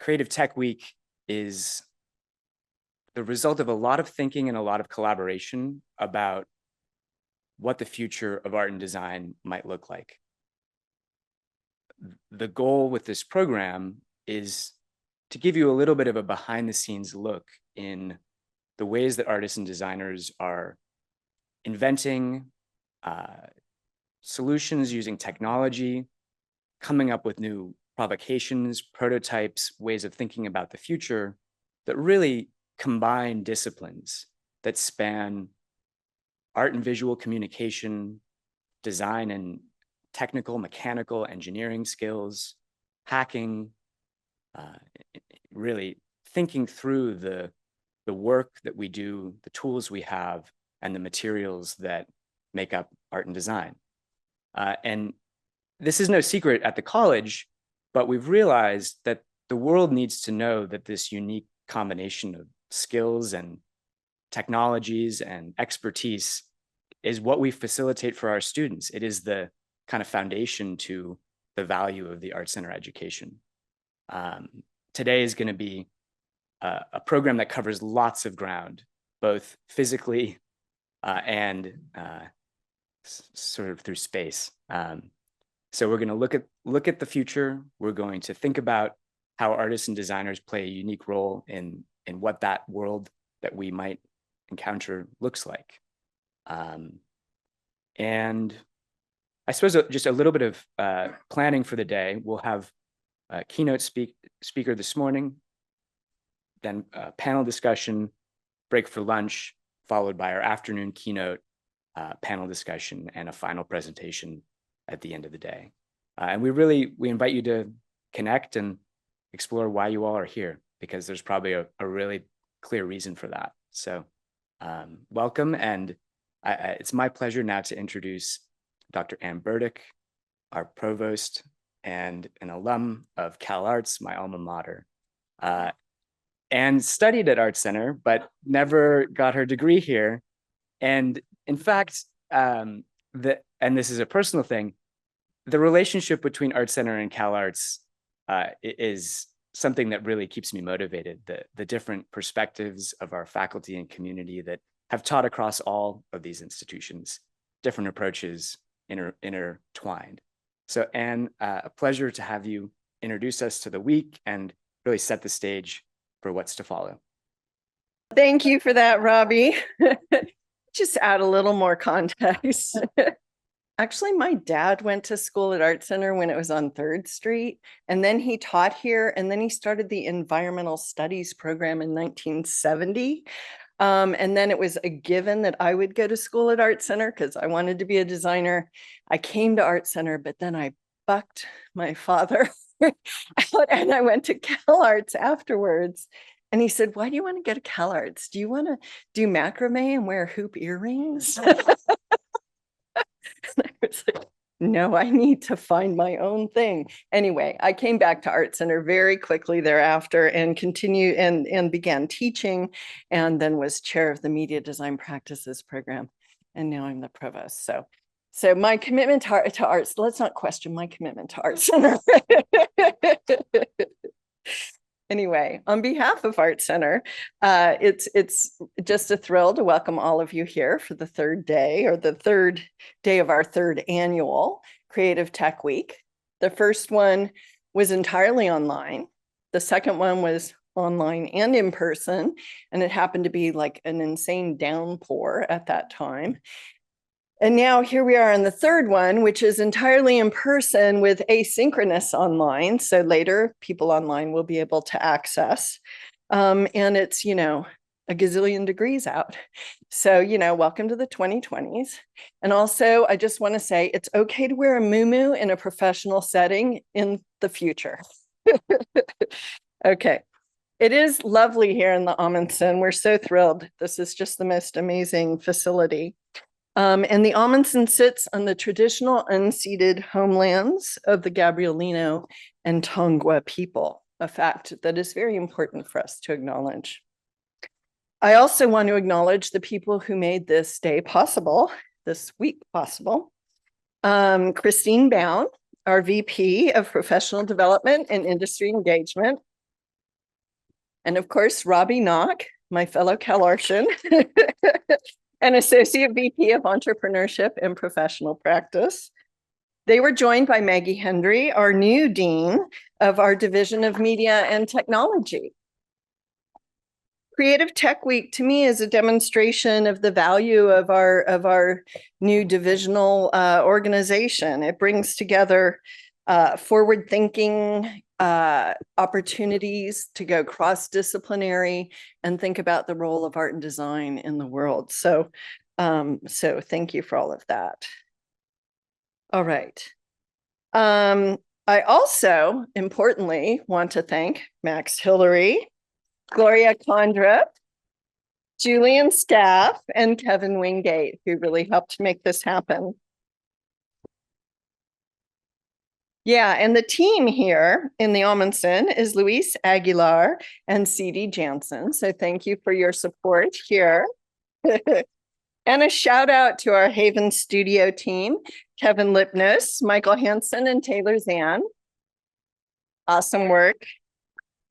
Creative Tech Week is the result of a lot of thinking and a lot of collaboration about what the future of art and design might look like. The goal with this program is to give you a little bit of a behind the scenes look in the ways that artists and designers are inventing solutions using technology, coming up with new provocations, prototypes, ways of thinking about the future that really combine disciplines that span art and visual communication, design and technical, mechanical, engineering skills, hacking, really thinking through the work that we do, the tools we have, and the materials that make up art and design. And this is no secret at the college, but we've realized that the world needs to know that this unique combination of skills and technologies and expertise is what we facilitate for our students. It is the kind of foundation to the value of the ArtCenter education. Today is going to be a program that covers lots of ground, both physically and sort of through space. So we're going to look at the future. We're going to think about how artists and designers play a unique role in what that world that we might encounter looks like. And I suppose just a little bit of planning for the day. We'll have a keynote speaker this morning, then a panel discussion, break for lunch, followed by our afternoon keynote, panel discussion, and a final presentation at the end of the day. And we invite you to connect and explore why you all are here, because there's probably a really clear reason for that. So welcome, and it's my pleasure now to introduce Dr. Ann Burdick, our provost and an alum of Cal Arts, my alma mater, and studied at ArtCenter, but never got her degree here. And in fact, and this is a personal thing, the relationship between ArtCenter and Cal Arts is something that really keeps me motivated. The different perspectives of our faculty and community that have taught across all of these institutions, different approaches intertwined. So Anne, a pleasure to have you introduce us to the week and really set the stage for what's to follow. Thank you for that, Robbie. Just add a little more context. Actually, my dad went to school at ArtCenter when it was on 3rd Street, and then he taught here, and then he started the environmental studies program in 1970. And then it was a given that I would go to school at ArtCenter because I wanted to be a designer. I came to ArtCenter, but then I bucked my father out and I went to Cal Arts afterwards. And he said, "Why do you want to go to Cal Arts? Do you want to do macrame and wear hoop earrings?" I was like, no, I need to find my own thing. Anyway, I came back to ArtCenter very quickly thereafter and continued and began teaching, and then was chair of the media design practices program. And now I'm the provost. So my commitment to arts, let's not question my commitment to ArtCenter. Anyway, on behalf of ArtCenter, it's just a thrill to welcome all of you here for the third day, or the third day of our third annual Creative Tech Week. The first one was entirely online. The second one was online and in person, and it happened to be like an insane downpour at that time. And now here we are on the third one, which is entirely in person with asynchronous online. So later people online will be able to access. And it's, a gazillion degrees out. So, welcome to the 2020s. And also, I just want to say it's okay to wear a muumuu in a professional setting in the future. Okay. It is lovely here in the Ahmanson. We're so thrilled. This is just the most amazing facility. And the Ahmanson sits on the traditional unceded homelands of the Gabrielino and Tongva people, a fact that is very important for us to acknowledge. I also want to acknowledge the people who made this day possible, this week possible. Christine Bound, our VP of Professional Development and Industry Engagement. And of course, Robbie Knock, my fellow CalArtian, an Associate VP of Entrepreneurship and Professional Practice. They were joined by Maggie Hendry, our new Dean of our Division of Media and Technology. Creative Tech Week to me is a demonstration of the value of our new divisional organization. It brings together forward-thinking opportunities to go cross-disciplinary and think about the role of art and design in the world. So thank you for all of that. All right. I also, importantly, want to thank Max Hillary, Gloria Condra, Julian Scaff, and Kevin Wingate, who really helped make this happen. Yeah, and the team here in the Ahmanson is Luis Aguilar and CD Jansen. So thank you for your support here. And a shout out to our Haven studio team, Kevin Lipnos, Michael Hansen, and Taylor Zan. Awesome work.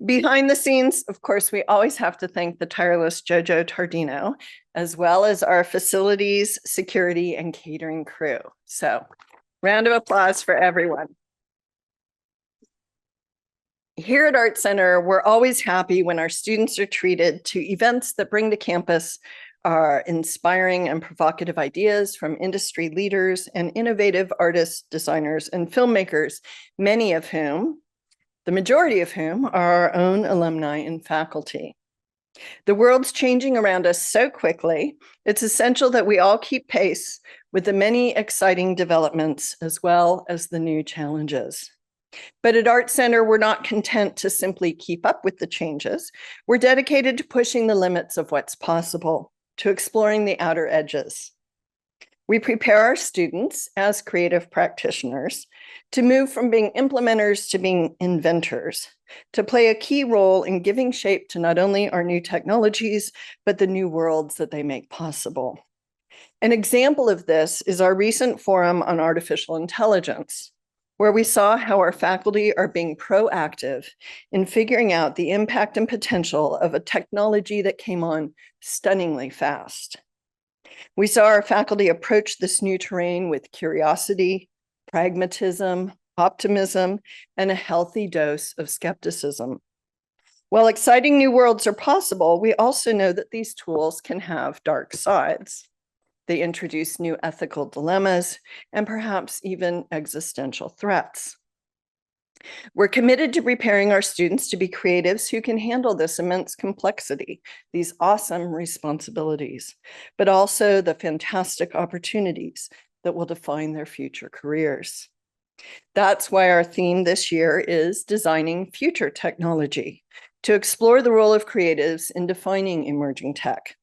Behind the scenes, of course, we always have to thank the tireless Jojo Tardino, as well as our facilities, security, and catering crew. So round of applause for everyone. Here at ArtCenter, we're always happy when our students are treated to events that bring to campus our inspiring and provocative ideas from industry leaders and innovative artists, designers, and filmmakers, many of whom, the majority of whom, are our own alumni and faculty. The world's changing around us so quickly, it's essential that we all keep pace with the many exciting developments as well as the new challenges. But at ArtCenter, we're not content to simply keep up with the changes. We're dedicated to pushing the limits of what's possible, to exploring the outer edges. We prepare our students as creative practitioners to move from being implementers to being inventors, to play a key role in giving shape to not only our new technologies, but the new worlds that they make possible. An example of this is our recent forum on artificial intelligence, where we saw how our faculty are being proactive in figuring out the impact and potential of a technology that came on stunningly fast. We saw our faculty approach this new terrain with curiosity, pragmatism, optimism, and a healthy dose of skepticism. While exciting new worlds are possible, we also know that these tools can have dark sides. They introduce new ethical dilemmas and perhaps even existential threats. We're committed to preparing our students to be creatives who can handle this immense complexity, these awesome responsibilities, but also the fantastic opportunities that will define their future careers. That's why our theme this year is Designing Future Technology, to explore the role of creatives in defining emerging tech.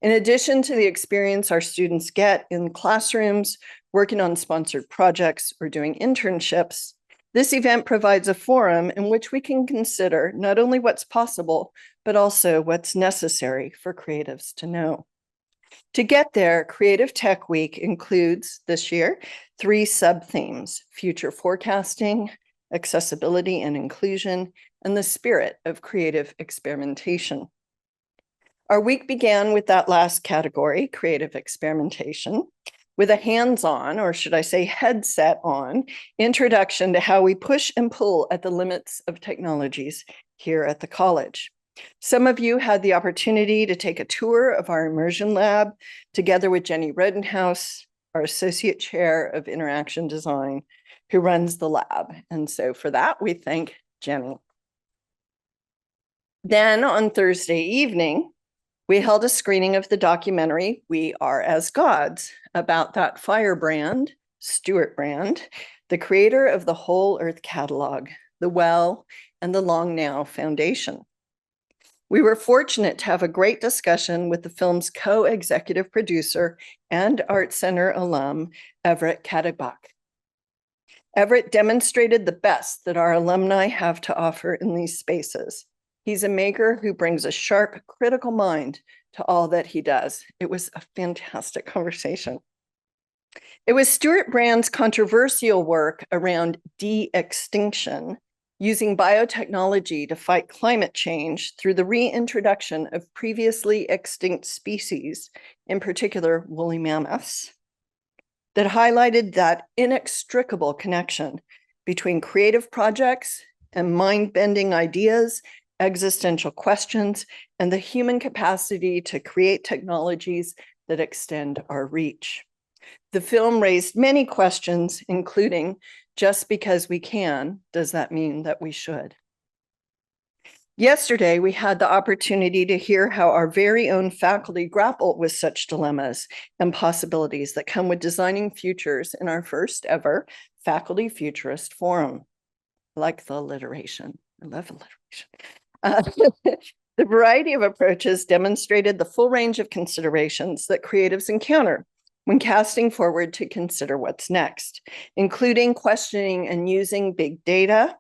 In addition to the experience our students get in classrooms, working on sponsored projects, or doing internships, this event provides a forum in which we can consider not only what's possible, but also what's necessary for creatives to know. To get there, Creative Tech Week includes this year 3 sub-themes: future forecasting, accessibility and inclusion, and the spirit of creative experimentation. Our week began with that last category, creative experimentation, with a hands-on, or should I say headset-on, introduction to how we push and pull at the limits of technologies here at the college. Some of you had the opportunity to take a tour of our immersion lab together with Jenny Rodenhouse, our Associate Chair of Interaction Design, who runs the lab. And so for that, we thank Jenny. Then on Thursday evening, we held a screening of the documentary, We Are as Gods, about that firebrand, Stuart Brand, the creator of the Whole Earth Catalog, the Well, and the Long Now Foundation. We were fortunate to have a great discussion with the film's co-executive producer and ArtCenter alum, Everett Kadebach. Everett demonstrated the best that our alumni have to offer in these spaces. He's a maker who brings a sharp, critical mind to all that he does. It was a fantastic conversation. It was Stuart Brand's controversial work around de-extinction using biotechnology to fight climate change through the reintroduction of previously extinct species, in particular woolly mammoths, that highlighted that inextricable connection between creative projects and mind-bending ideas, existential questions, and the human capacity to create technologies that extend our reach. The film raised many questions, including, just because we can, does that mean that we should? Yesterday, we had the opportunity to hear how our very own faculty grappled with such dilemmas and possibilities that come with designing futures in our first ever Faculty Futurist Forum. I like the alliteration. I love alliteration. The variety of approaches demonstrated the full range of considerations that creatives encounter when casting forward to consider what's next, including questioning and using big data,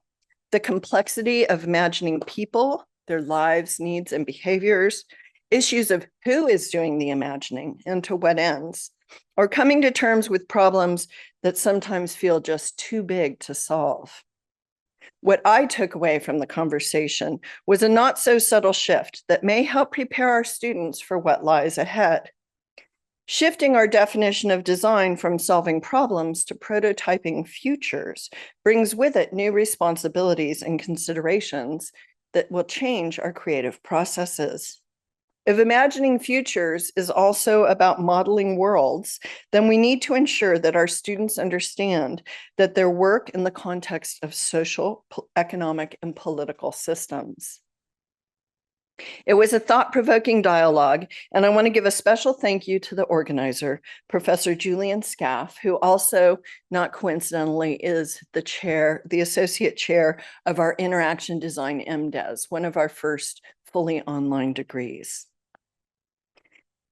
the complexity of imagining people, their lives, needs, and behaviors, issues of who is doing the imagining and to what ends, or coming to terms with problems that sometimes feel just too big to solve. What I took away from the conversation was a not so subtle shift that may help prepare our students for what lies ahead. Shifting our definition of design from solving problems to prototyping futures brings with it new responsibilities and considerations that will change our creative processes. If imagining futures is also about modeling worlds, then we need to ensure that our students understand that their work in the context of social, economic, and political systems. It was a thought-provoking dialogue, and I want to give a special thank you to the organizer, Professor Julian Scaff, who also, not coincidentally, is the associate chair of our Interaction Design MDes, one of our first fully online degrees.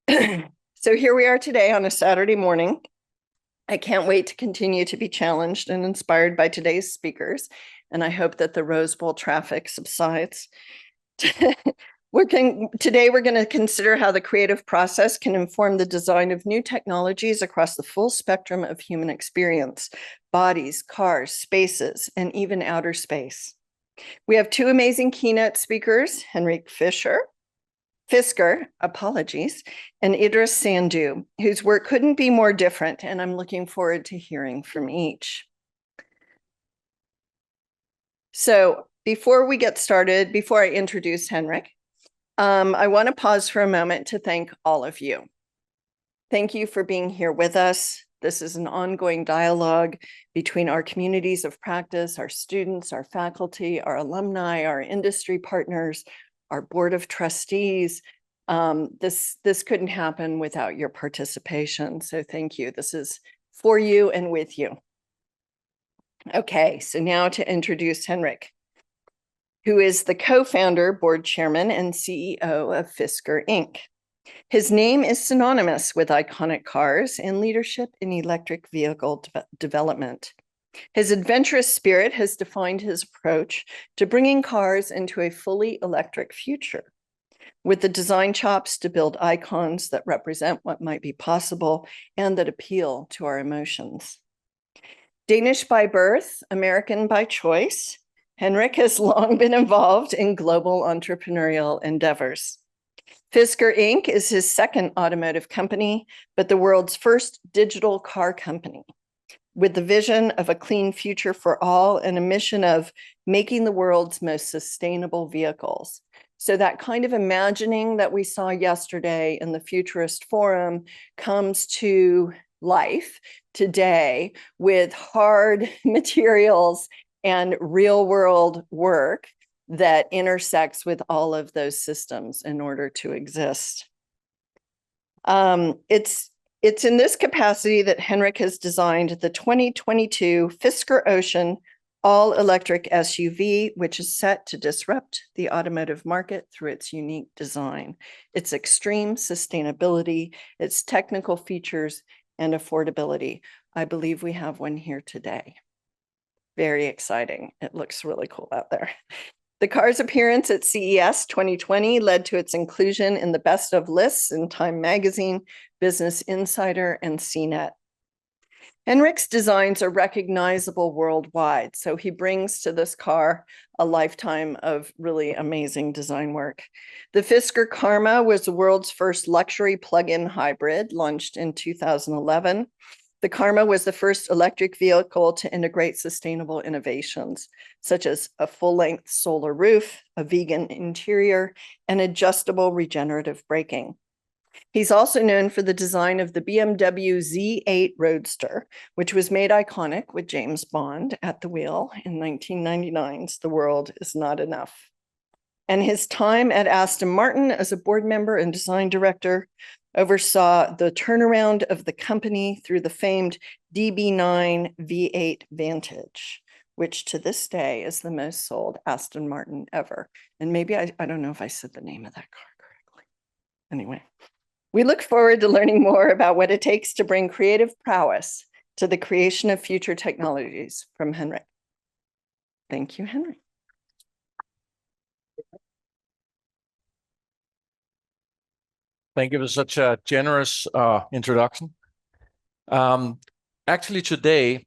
So here we are today on a Saturday morning. I can't wait to continue to be challenged and inspired by today's speakers, and I hope that the Rose Bowl traffic subsides. Today, we're going to consider how the creative process can inform the design of new technologies across the full spectrum of human experience: bodies, cars, spaces, and even outer space. We have two amazing keynote speakers, Henrik Fisker, apologies, and Idris Sandhu, whose work couldn't be more different, and I'm looking forward to hearing from each. So before we get started, before I introduce Henrik, I want to pause for a moment to thank all of you. Thank you for being here with us. This is an ongoing dialogue between our communities of practice, our students, our faculty, our alumni, our industry partners, our board of trustees. This couldn't happen without your participation. So thank you. This is for you and with you. Okay, so now to introduce Henrik, who is the co-founder, board chairman, and CEO of Fisker, Inc. His name is synonymous with iconic cars and leadership in electric vehicle development. His adventurous spirit has defined his approach to bringing cars into a fully electric future, with the design chops to build icons that represent what might be possible and that appeal to our emotions. Danish by birth, American by choice, Henrik has long been involved in global entrepreneurial endeavors. Fisker Inc. is his second automotive company, but the world's first digital car company, with the vision of a clean future for all and a mission of making the world's most sustainable vehicles. So that kind of imagining that we saw yesterday in the Futurist Forum comes to life today with hard materials and real world work that intersects with all of those systems in order to exist. It's in this capacity that Henrik has designed the 2022 Fisker Ocean all-electric SUV, which is set to disrupt the automotive market through its unique design, its extreme sustainability, its technical features, and affordability. I believe we have one here today. Very exciting. It looks really cool out there. The car's appearance at CES 2020 led to its inclusion in the best of lists in Time Magazine, Business Insider, and CNET. Henrik's designs are recognizable worldwide, so he brings to this car a lifetime of really amazing design work. The Fisker Karma was the world's first luxury plug-in hybrid, launched in 2011. The Karma was the first electric vehicle to integrate sustainable innovations, such as a full-length solar roof, a vegan interior, and adjustable regenerative braking. He's also known for the design of the BMW Z8 Roadster, which was made iconic with James Bond at the wheel in 1999's The World Is Not Enough. And his time at Aston Martin as a board member and design director oversaw the turnaround of the company through the famed DB9 V8 Vantage, which to this day is the most sold Aston Martin ever. And maybe I don't know if I said the name of that car correctly. Anyway. We look forward to learning more about what it takes to bring creative prowess to the creation of future technologies from Henrik. Thank you, Henrik. Thank you for such a generous introduction. Actually, today,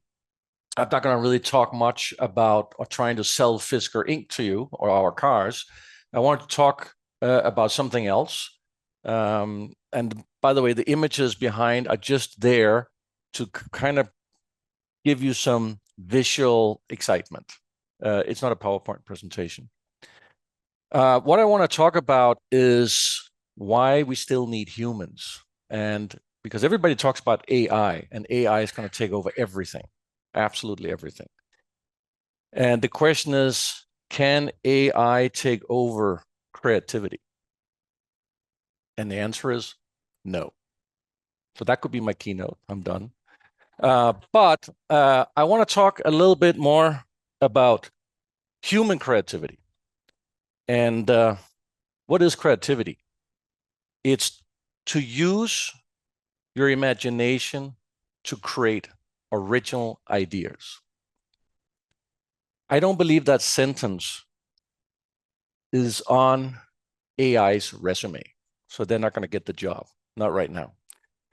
I'm not going to really talk much about or trying to sell Fisker Inc. to you or our cars. I want to talk about something else. And by the way, the images behind are just there to kind of give you some visual excitement. It's not a PowerPoint presentation. What I want to talk about is why we still need humans. And because everybody talks about AI, and AI is going to take over everything, absolutely everything. And the question is, can AI take over creativity? And the answer is no. So that could be my keynote. I'm done. But I want to talk a little bit more about human creativity. And what is creativity? It's to use your imagination to create original ideas. I don't believe that sentence is on AI's resume. So they're not going to get the job, not right now.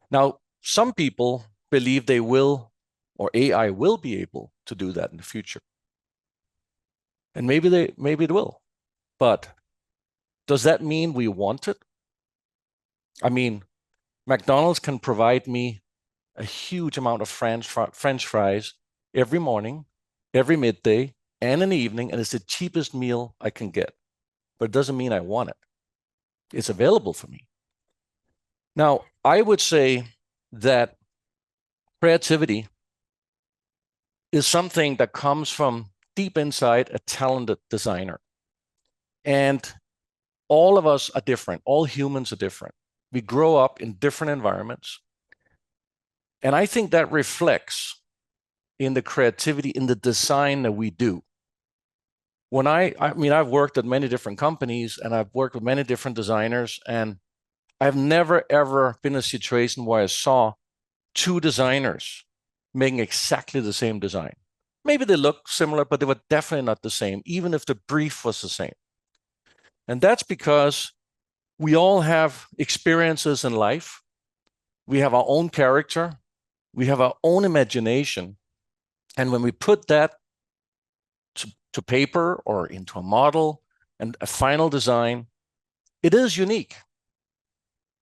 Now, some people believe they will, or AI will be able to do that in the future. And maybe it will. But does that mean we want it? I mean, McDonald's can provide me a huge amount of French fries every morning, every midday, and in the evening, and it's the cheapest meal I can get. But it doesn't mean I want it. It's available for me. Now, I would say that creativity is something that comes from deep inside a talented designer. And all of us are different. All humans are different. We grow up in different environments. And I think that reflects in the creativity, in the design that we do. When I mean, I've worked at many different companies and I've worked with many different designers, and I've never, ever been in a situation where I saw two designers making exactly the same design. Maybe they looked similar, but they were definitely not the same, even if the brief was the same. And that's because we all have experiences in life. We have our own character. We have our own imagination. And when we put that to paper or into a model and a final design, it is unique.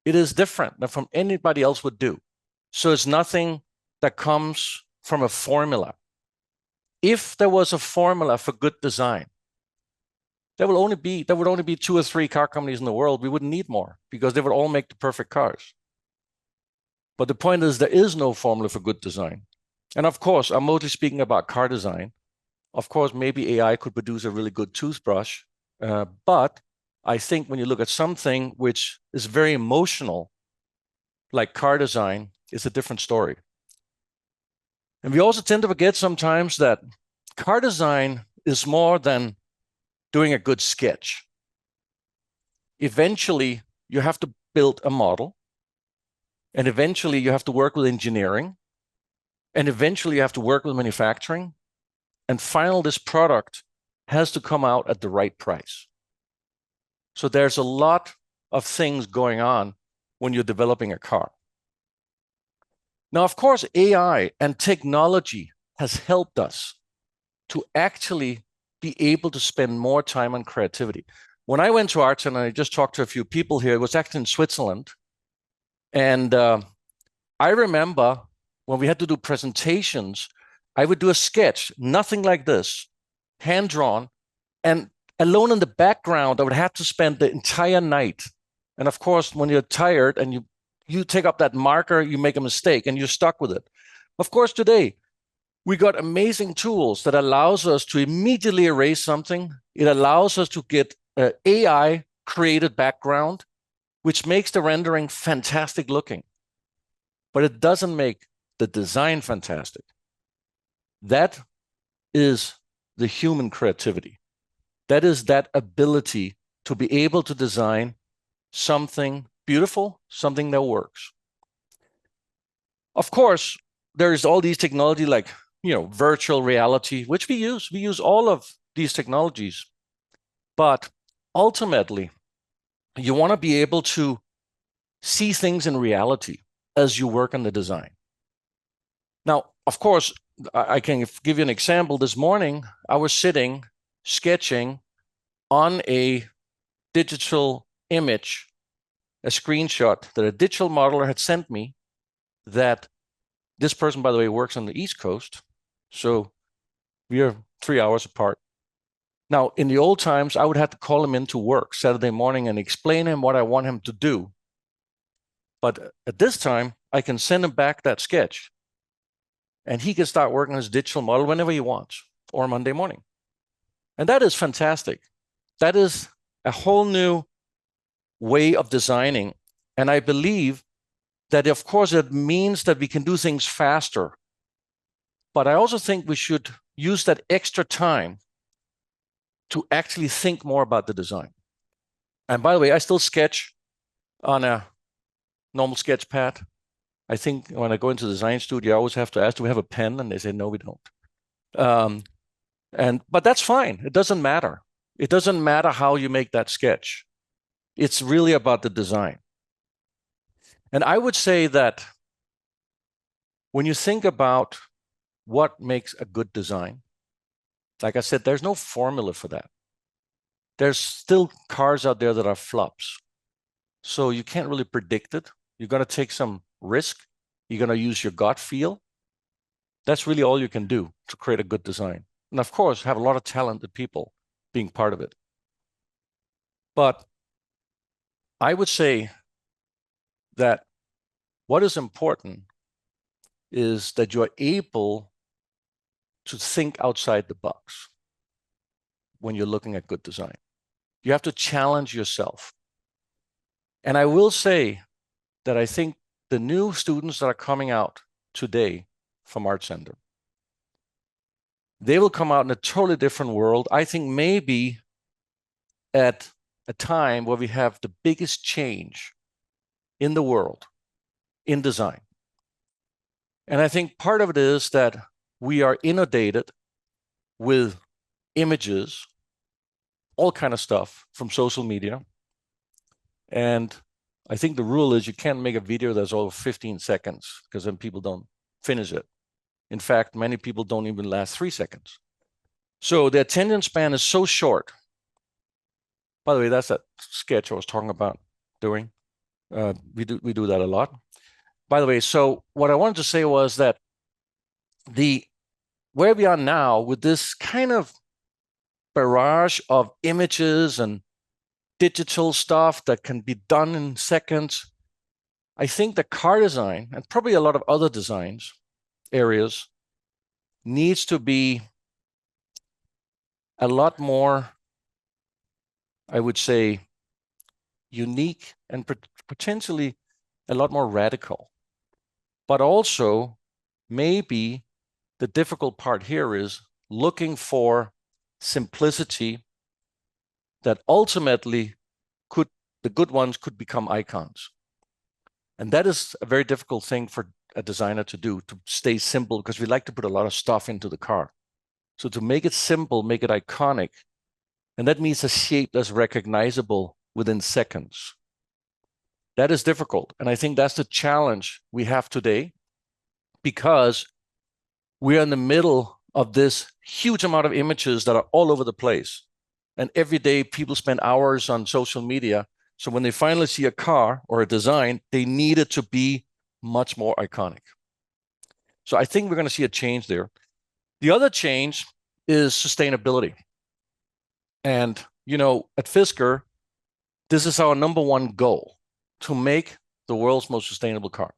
It is different than from anybody else would do. So it's nothing that comes from a formula. If there was a formula for good design, there would only be 2 or 3 car companies in the world. We wouldn't need more because they would all make the perfect cars. But the point is, there is no formula for good design. And of course, I'm mostly speaking about car design. Of course, maybe AI could produce a really good toothbrush, but I think when you look at something which is very emotional, like car design, it's a different story. And we also tend to forget sometimes that car design is more than doing a good sketch. Eventually, you have to build a model, and eventually you have to work with engineering, and eventually you have to work with manufacturing, and finally this product has to come out at the right price. So there's a lot of things going on when you're developing a car. Now, of course, AI and technology has helped us to actually be able to spend more time on creativity. When I went to ArtCenter, I just talked to a few people here. It was actually in Switzerland. And I remember when we had to do presentations, I would do a sketch, nothing like this, hand-drawn, and alone in the background, I would have to spend the entire night. And of course, when you're tired and you take up that marker, you make a mistake and you're stuck with it. Of course, today, we got amazing tools that allows us to immediately erase something. It allows us to get AI created background, which makes the rendering fantastic looking. But it doesn't make the design fantastic. That is the human creativity. That is that ability to be able to design something beautiful, something that works. Of course, there's all these technology like, virtual reality, which we use. We use all of these technologies. But ultimately, you want to be able to see things in reality as you work on the design. Now, of course, I can give you an example. This morning, I was sitting, sketching on a digital image, a screenshot that a digital modeler had sent me, that this person, by the way, works on the East Coast. So we are 3 hours apart. Now, in the old times, I would have to call him into work Saturday morning and explain him what I want him to do. But at this time, I can send him back that sketch and he can start working on his digital model whenever he wants, or Monday morning. And that is fantastic. That is a whole new way of designing. And I believe that, of course, it means that we can do things faster. But I also think we should use that extra time to actually think more about the design. And by the way, I still sketch on a normal sketch pad. I think when I go into the design studio, I always have to ask, do we have a pen? And they say, no, we don't. But that's fine. It doesn't matter. It doesn't matter how you make that sketch. It's really about the design. And I would say that when you think about what makes a good design, like I said, there's no formula for that. There's still cars out there that are flops. So you can't really predict it. You're going to take some risk. You're going to use your gut feel. That's really all you can do to create a good design. And of course, have a lot of talented people being part of it. But I would say that what is important is that you are able to think outside the box when you're looking at good design. You have to challenge yourself. And I will say that I think the new students that are coming out today from ArtCenter, they will come out in a totally different world. I think maybe at a time where we have the biggest change in the world in design. And I think part of it is that we are inundated with images, all kind of stuff from social media. And I think the rule is you can't make a video that's over 15 seconds because then people don't finish it. In fact, many people don't even last 3 seconds. So the attention span is so short. By the way, that's that sketch I was talking about doing. We do that a lot. By the way, so what I wanted to say was that where we are now with this kind of barrage of images and digital stuff that can be done in seconds, I think the car design and probably a lot of other designs areas needs to be a lot more, I would say, unique and potentially a lot more radical. But also, maybe the difficult part here is looking for simplicity that ultimately the good ones could become icons. And that is a very difficult thing for a designer to do, to stay simple, because we like to put a lot of stuff into the car. So to make it simple, make it iconic, and that means a shape that's recognizable within seconds. That is difficult. And I think that's the challenge we have today. because we're in the middle of this huge amount of images that are all over the place. And every day people spend hours on social media. So when they finally see a car or a design, they need it to be much more iconic. So I think we're going to see a change there. The other change is sustainability. And, you know, at Fisker, this is our number one goal, to make the world's most sustainable car.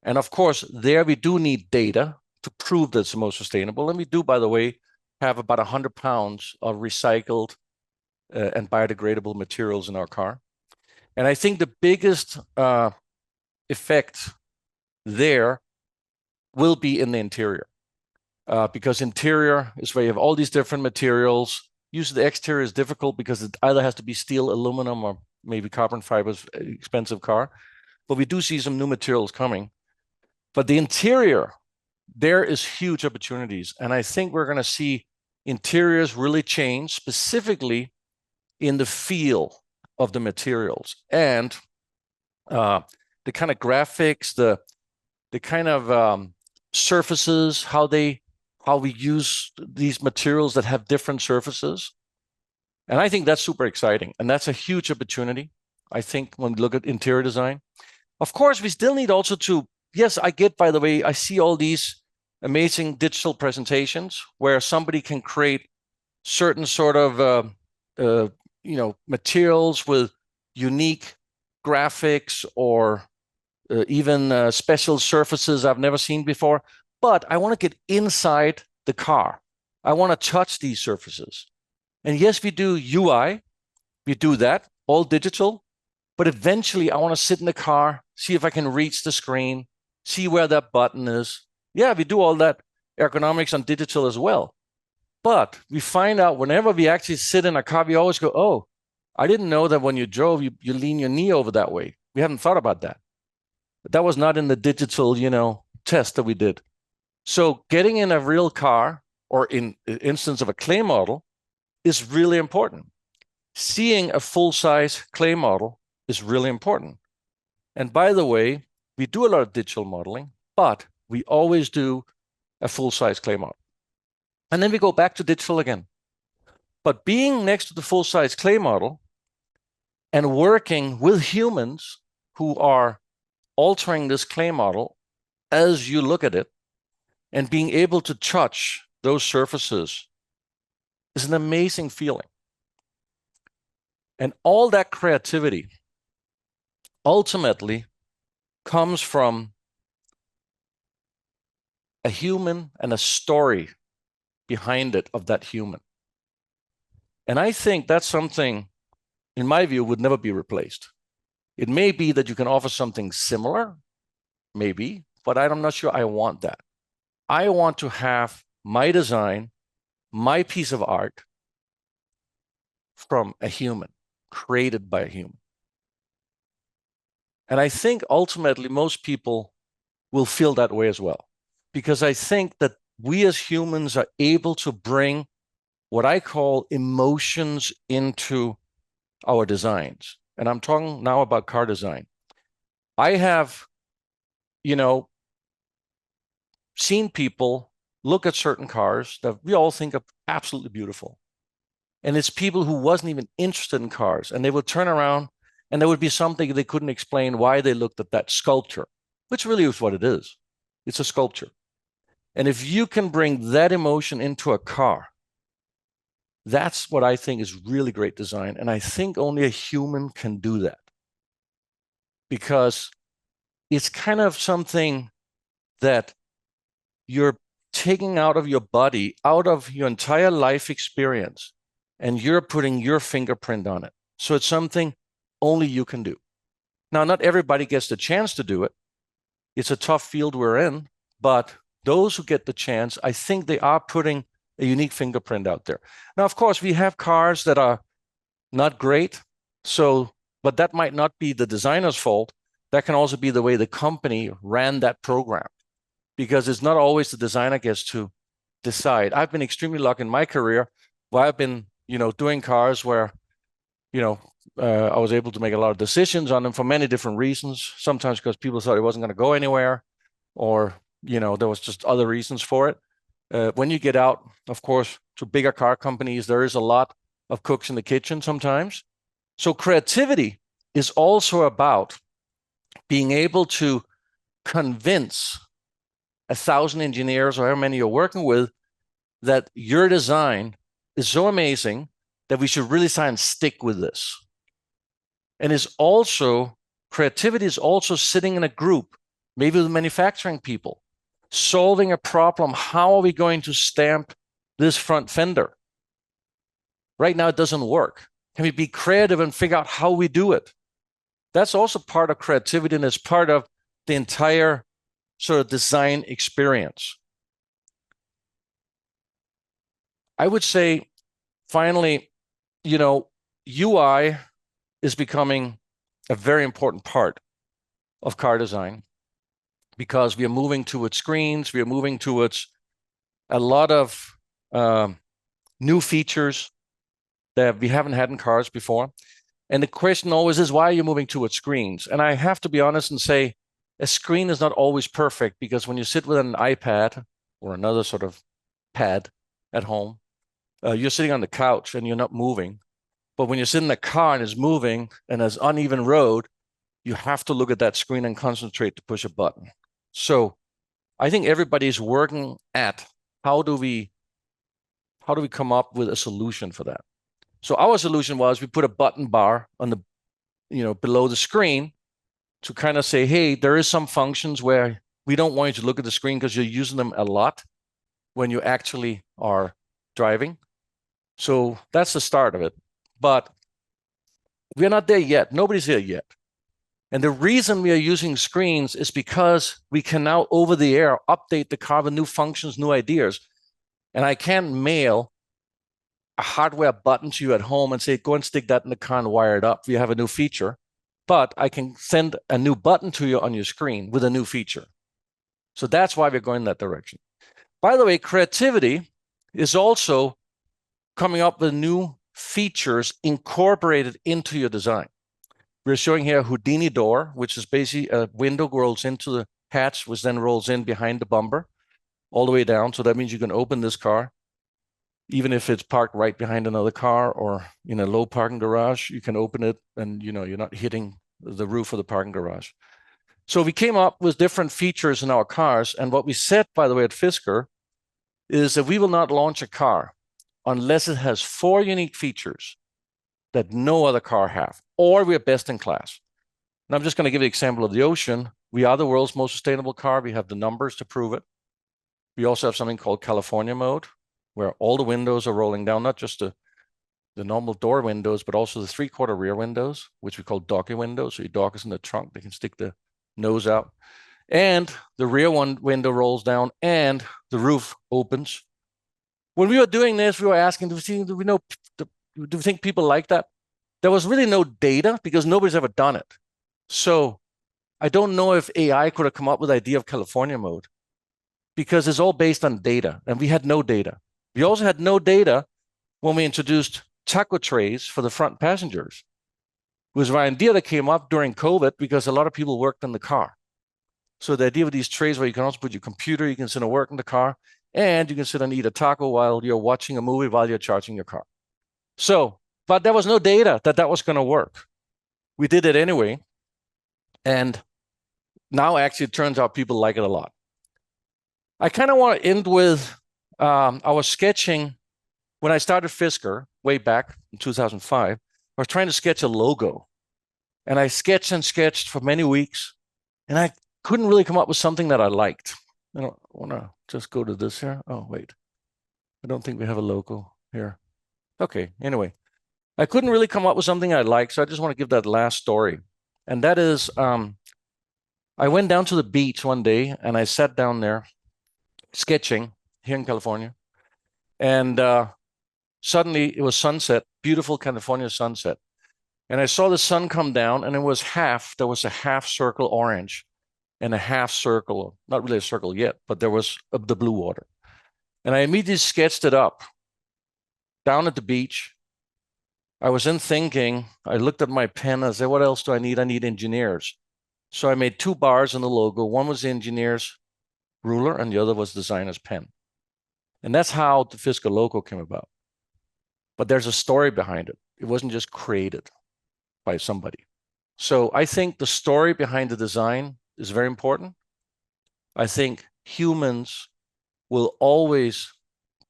And of course, there we do need data to prove that it's the most sustainable. And we do, by the way, have about 100 pounds of recycled and biodegradable materials in our car. And I think the biggest effect there will be in the interior, because interior is where you have all these different materials. Usually the exterior is difficult because it either has to be steel, aluminum, or maybe carbon fibers, expensive car. But we do see some new materials coming. But the interior, there is huge opportunities. And I think we're going to see interiors really change, specifically in the feel of the materials and the kind of graphics, the kind of surfaces, how we use these materials that have different surfaces. And I think that's super exciting. And that's a huge opportunity, I think, when we look at interior design. Of course, we still need also to, yes, I get, by the way, I see all these amazing digital presentations where somebody can create certain sort of, you know, materials with unique graphics or even special surfaces I've never seen before. But I want to get inside the car. I want to touch these surfaces. And yes, we do UI. We do that, all digital. But eventually, I want to sit in the car, see if I can reach the screen, see where that button is. Yeah, we do all that ergonomics on digital as well. But we find out whenever we actually sit in a car, we always go, oh, I didn't know that when you drove, you lean your knee over that way. We haven't thought about that. But that was not in the digital, you know, test that we did. So getting in a real car, or in the instance of a clay model, is really important. Seeing a full-size clay model is really important. And by the way, we do a lot of digital modeling, but we always do a full-size clay model. And then we go back to digital again. But being next to the full-size clay model and working with humans who are altering this clay model as you look at it, and being able to touch those surfaces is an amazing feeling. And all that creativity ultimately comes from a human and a story behind it of that human. And I think that's something, in my view, would never be replaced. It may be that you can offer something similar, maybe, but I'm not sure I want that. I want to have my design, my piece of art from a human, created by a human. And I think ultimately most people will feel that way as well, because I think that we as humans are able to bring what I call emotions into our designs. And I'm talking now about car design. I have, you know, seen people look at certain cars that we all think are absolutely beautiful. And it's people who wasn't even interested in cars. And they would turn around and there would be something they couldn't explain why they looked at that sculpture, which really is what it is. It's a sculpture. And if you can bring that emotion into a car, that's what I think is really great design. And I think only a human can do that, because it's kind of something that you're taking out of your body, out of your entire life experience, and you're putting your fingerprint on it. So it's something only you can do. Now, not everybody gets the chance to do it. It's a tough field we're in, but those who get the chance, I think they are putting a unique fingerprint out there. Now, of course, we have cars that are not great, but that might not be the designer's fault. That can also be the way the company ran that program, because it's not always the designer gets to decide. I've been extremely lucky in my career where I've been, doing cars where, I was able to make a lot of decisions on them for many different reasons. Sometimes because people thought it wasn't going to go anywhere, or there was just other reasons for it. When you get out, of course, to bigger car companies, there is a lot of cooks in the kitchen sometimes. So creativity is also about being able to convince 1,000 engineers or however many you're working with that your design is so amazing that we should really try and stick with this. And creativity is also sitting in a group, maybe with manufacturing people, solving a problem. How are we going to stamp this front fender? Right now, it doesn't work. Can we be creative and figure out how we do it? That's also part of creativity, and it's part of the entire sort of design experience. I would say, finally, UI is becoming a very important part of car design because we are moving towards screens, we are moving towards a lot of new features that we haven't had in cars before. And the question always is, why are you moving towards screens? And I have to be honest and say, a screen is not always perfect, because when you sit with an iPad or another sort of pad at home, you're sitting on the couch and you're not moving. But when you sit in the car and it's moving and there's uneven road, you have to look at that screen and concentrate to push a button. So I think everybody's working at how do we come up with a solution for that? So our solution was we put a button bar on the, below the screen to kind of say, hey, there is some functions where we don't want you to look at the screen because you're using them a lot when you actually are driving. So that's the start of it. But we're not there yet. Nobody's there yet. And the reason we are using screens is because we can now, over the air, update the car with new functions, new ideas. And I can't mail a hardware button to you at home and say, go and stick that in the car and wire it up. We have a new feature. But I can send a new button to you on your screen with a new feature. So that's why we're going that direction. By the way, creativity is also coming up with new features incorporated into your design. We're showing here a Houdini door, which is basically a window rolls into the hatch, which then rolls in behind the bumper all the way down. So that means you can open this car, even if it's parked right behind another car or in a low parking garage, you can open it and you're not hitting the roof of the parking garage. So we came up with different features in our cars. And what we said, by the way, at Fisker is that we will not launch a car unless it has 4 unique features that no other car have, or we're best in class. And I'm just going to give you an example of the Ocean. We are the world's most sustainable car. We have the numbers to prove it. We also have something called California mode, where all the windows are rolling down, not just the normal door windows, but also the 3/4 rear windows, which we call docky windows. So your dog is in the trunk, they can stick the nose out. And the rear window rolls down and the roof opens. When we were doing this, we were asking, do we think people like that? There was really no data because nobody's ever done it. So I don't know if AI could have come up with the idea of California mode, because it's all based on data, and we had no data. We also had no data when we introduced taco trays for the front passengers. It was an idea that came up during COVID because a lot of people worked in the car. So the idea of these trays where you can also put your computer, you can sit and work in the car, and you can sit and eat a taco while you're watching a movie while you're charging your car. So, but there was no data that was going to work. We did it anyway. And now actually it turns out people like it a lot. I kind of want to end with our sketching. When I started Fisker way back in 2005, I was trying to sketch a logo. And I sketched and sketched for many weeks, and I couldn't really come up with something that I liked. I don't want to just go to this here. Oh, wait. I don't think we have a logo here. Okay, anyway. I couldn't really come up with something I liked, so I just want to give that last story. And that is, I went down to the beach one day, and I sat down there sketching here in California. And suddenly it was sunset, beautiful California sunset. And I saw the sun come down, and there was a half circle orange and a half circle, not really a circle yet, but there was the blue water. And I immediately sketched it up down at the beach. I was in thinking, I looked at my pen, I said, what else do I need? I need engineers. So I made 2 bars in the logo. One was the engineers, ruler and the other was designer's pen. And that's how the Fisker logo came about. But there's a story behind it. It wasn't just created by somebody. So I think the story behind the design is very important. I think humans will always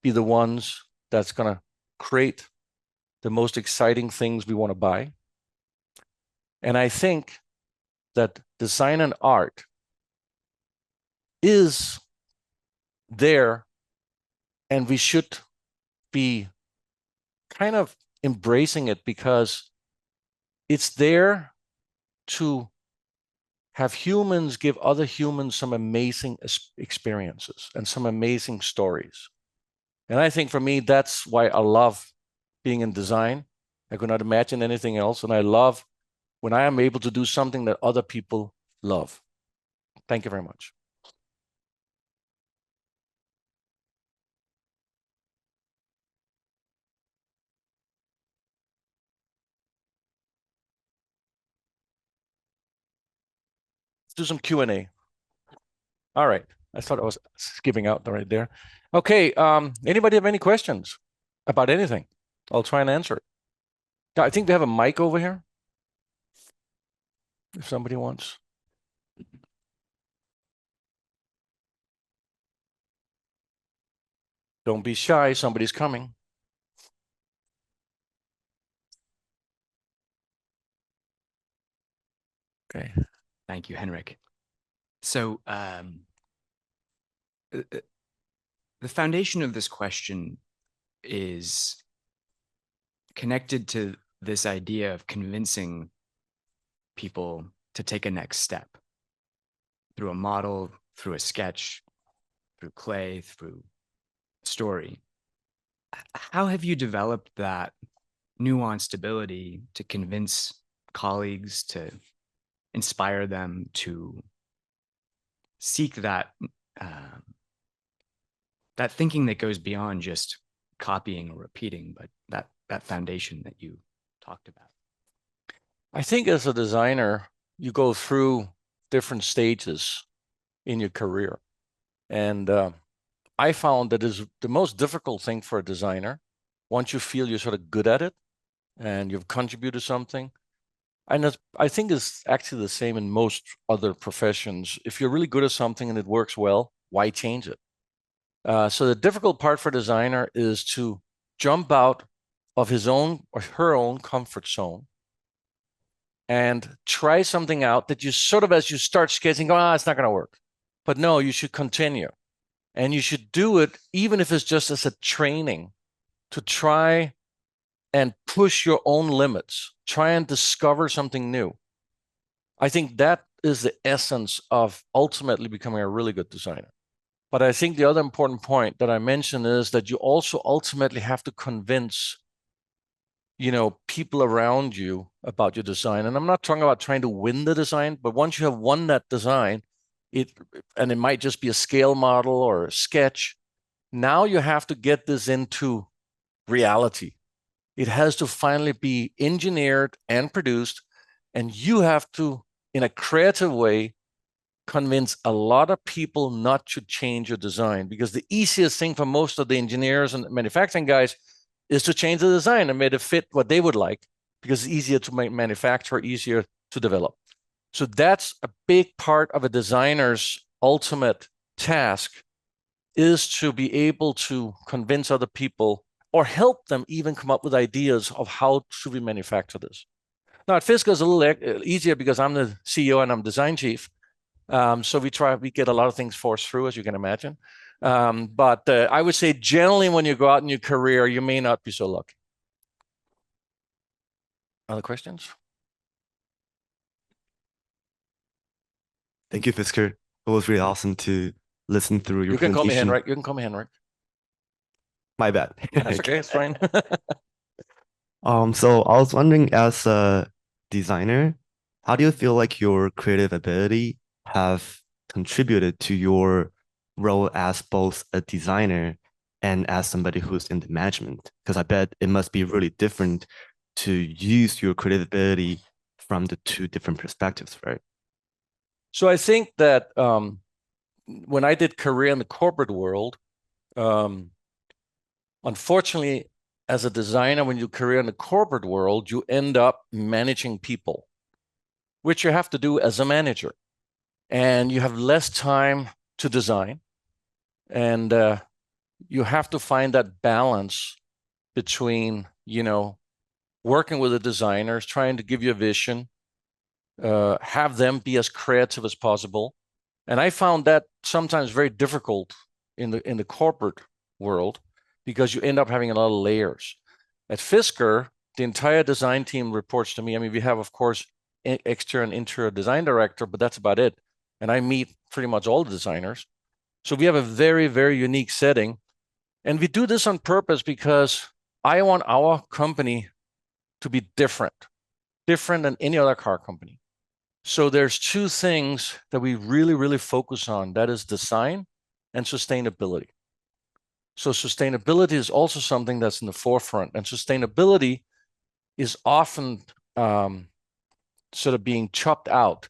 be the ones that's going to create the most exciting things we want to buy. And I think that design and art is there, and we should be kind of embracing it because it's there to have humans give other humans some amazing experiences and some amazing stories. And I think for me, that's why I love being in design. I could not imagine anything else. And I love when I am able to do something that other people love. Thank you very much. Let's do some Q&A. All right. I thought I was skipping out right there. Okay. Anybody have any questions about anything? I'll try and answer it. I think they have a mic over here. If somebody wants. Don't be shy. Somebody's coming. Okay. Thank you, Henrik. So the foundation of this question is connected to this idea of convincing people to take a next step through a model, through a sketch, through clay, through story. How have you developed that nuanced ability to convince colleagues, to inspire them to seek that that thinking that goes beyond just copying or repeating, but that foundation that you talked about? I think as a designer, you go through different stages in your career. And I found that is the most difficult thing for a designer. Once you feel you're sort of good at it and you've contributed something, and I think it's actually the same in most other professions. If you're really good at something and it works well, why change it? So the difficult part for a designer is to jump out of his own or her own comfort zone and try something out that you sort of, as you start sketching, go, it's not going to work. But no, you should continue. And you should do it even if it's just as a training to try and push your own limits, try and discover something new. I think that is the essence of ultimately becoming a really good designer. But I think the other important point that I mentioned is that you also ultimately have to convince, people around you about your design. And I'm not talking about trying to win the design, but once you have won that design, and it might just be a scale model or a sketch, now you have to get this into reality. It has to finally be engineered and produced, and you have to, in a creative way, convince a lot of people not to change your design, because the easiest thing for most of the engineers and manufacturing guys is to change the design and make it fit what they would like, because it's easier to manufacture, easier to develop. So that's a big part of a designer's ultimate task, is to be able to convince other people or help them even come up with ideas of how should we manufacture this. Now at Fisker it's a little easier because I'm the CEO and I'm design chief. So we get a lot of things forced through, as you can imagine. But I would say generally when you go out in your career, you may not be so lucky. Other questions? Thank you, Fisker. It was really awesome to listen through your presentation. You can call me Henrik. My bad. That's okay, it's fine. So I was wondering, as a designer, how do you feel like your creative ability have contributed to your role as both a designer and as somebody who's in the management? Because I bet it must be really different to use your creative ability from the two different perspectives, right? So I think that when I did career in the corporate world, unfortunately, as a designer, when you career in the corporate world, you end up managing people, which you have to do as a manager. And you have less time to design. And you have to find that balance between, working with the designers, trying to give you a vision, have them be as creative as possible. And I found that sometimes very difficult in the corporate world, because you end up having a lot of layers. At Fisker, the entire design team reports to me. I mean, we have, of course, exterior and interior design director, but that's about it. And I meet pretty much all the designers. So we have a very, very unique setting. And we do this on purpose because I want our company to be different than any other car company. So there's two things that we really, really focus on. That is design and sustainability. So sustainability is also something that's in the forefront, and sustainability is often sort of being chopped out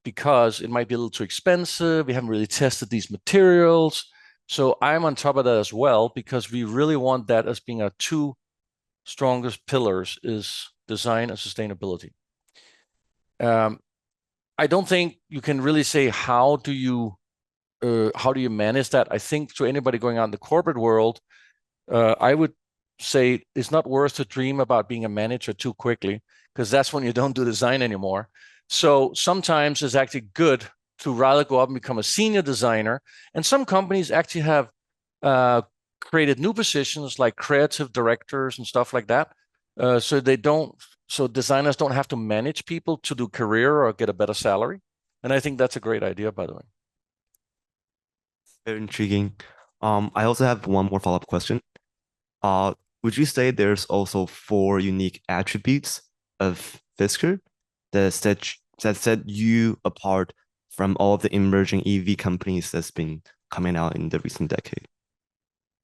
because it might be a little too expensive. We haven't really tested these materials. So I'm on top of that as well, because we really want that as being our two strongest pillars, is design and sustainability. I don't think you can really say how do you manage that. I think to anybody going out in the corporate world, I would say it's not worth to dream about being a manager too quickly, because that's when you don't do design anymore. So sometimes it's actually good to rather go up and become a senior designer. And some companies actually have created new positions like creative directors and stuff like that. So designers don't have to manage people to do career or get a better salary. And I think that's a great idea, by the way. Very intriguing. I also have one more follow-up question. Would you say there's also 4 unique attributes of Fisker that set you apart from all of the emerging EV companies that's been coming out in the recent decade?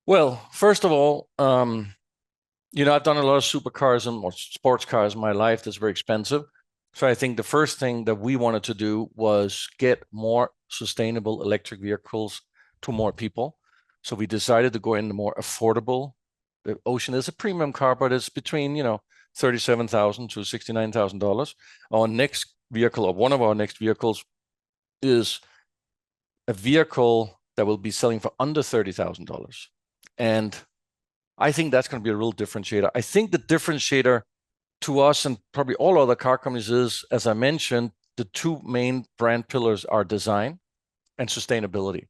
Well, first of all, I've done a lot of supercars and sports cars in my life that's very expensive. So I think the first thing that we wanted to do was get more sustainable electric vehicles to more people. So we decided to go in the more affordable. The Ocean is a premium car, but it's between, $37,000 to $69,000. Our next vehicle, or one of our next vehicles, is a vehicle that will be selling for under $30,000. And I think that's going to be a real differentiator. I think the differentiator to us and probably all other car companies is, as I mentioned, the two main brand pillars are design and sustainability.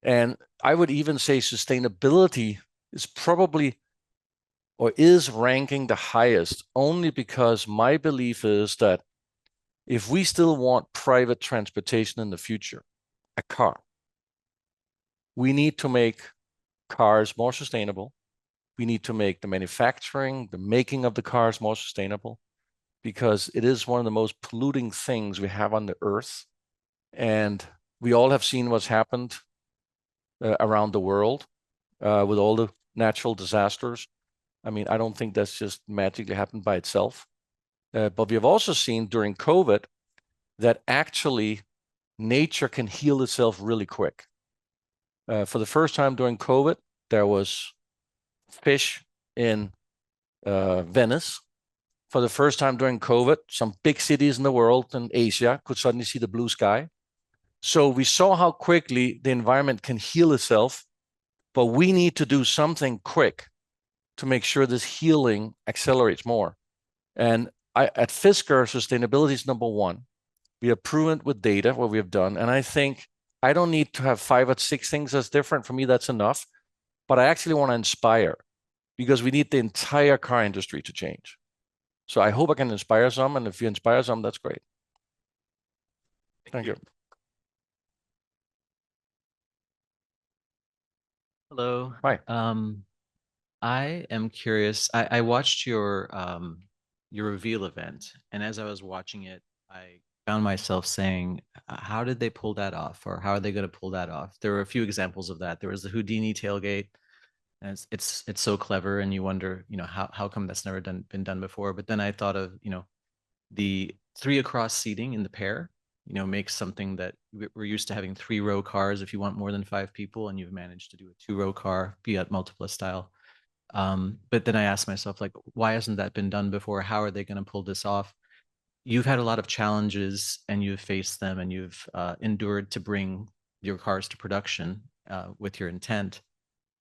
And I would even say sustainability is probably, or is ranking the highest, only because my belief is that if we still want private transportation in the future, a car, we need to make cars more sustainable. We need to make the manufacturing, the making of the cars more sustainable, because it is one of the most polluting things we have on the earth. And we all have seen what's happened around the world with all the natural disasters. I mean, I don't think that's just magically happened by itself. But we have also seen during COVID that actually nature can heal itself really quick. For the first time during COVID, there was fish in Venice. For the first time during COVID, some big cities in the world and Asia could suddenly see the blue sky. So we saw how quickly the environment can heal itself, but we need to do something quick to make sure this healing accelerates more. And at Fisker, sustainability is number one. We have proven with data what we have done. And I think I don't need to have 5 or 6 things that's different. For me, that's enough. But I actually want to inspire, because we need the entire car industry to change. So I hope I can inspire some. And if you inspire some, that's great. Thank you. Hello. Hi. I am curious. I watched your reveal event, and as I was watching it, I found myself saying, how did they pull that off, or how are they going to pull that off? There were a few examples of that. There was the Houdini tailgate, and it's so clever, and you wonder, how come that's never been done before. But then I thought of, the 3 across seating in the pair, make something that we're used to having 3-row cars if you want more than 5 people, and you've managed to do a 2-row car, Fiat Multipla style. But then I asked myself, like, why hasn't that been done before? How are they going to pull this off? You've had a lot of challenges and you've faced them, and you've endured to bring your cars to production with your intent.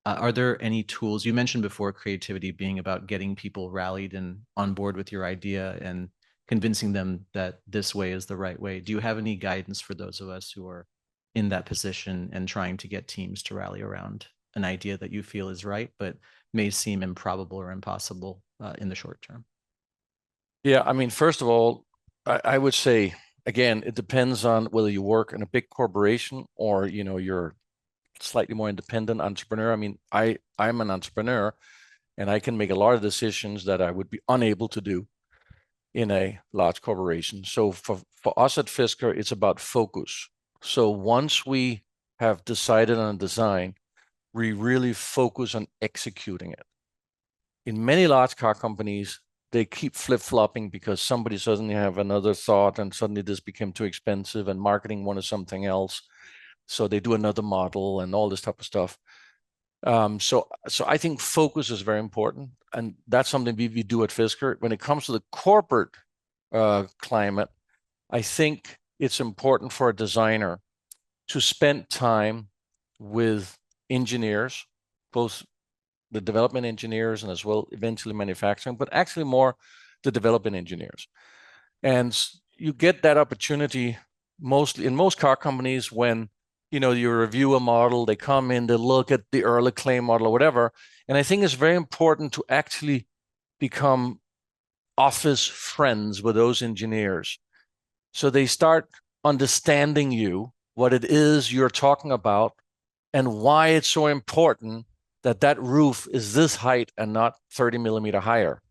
Are there any tools? You mentioned before creativity being about getting people rallied and on board with your idea and convincing them that this way is the right way. Do you have any guidance for those of us who are in that position and trying to get teams to rally around an idea that you feel is right, but may seem improbable or impossible in the short term? Yeah, I mean, first of all, I would say, again, it depends on whether you work in a big corporation or, you're slightly more independent entrepreneur. I mean, I'm an entrepreneur and I can make a lot of decisions that I would be unable to do in a large corporation. So for us at Fisker, it's about focus. So once we have decided on a design, we really focus on executing it. In many large car companies, they keep flip-flopping because somebody suddenly have another thought and suddenly this became too expensive and marketing wanted something else. So they do another model and all this type of stuff. So I think focus is very important. And that's something we do at Fisker. When it comes to the corporate climate, I think it's important for a designer to spend time with engineers, both the development engineers and as well eventually manufacturing, but actually more the development engineers. And you get that opportunity mostly in most car companies when you review a model, they come in, they look at the early claim model or whatever. And I think it's very important to actually become office friends with those engineers. So they start understanding you, what it is you're talking about, and why it's so important that roof is this height and not 30 millimeter higher.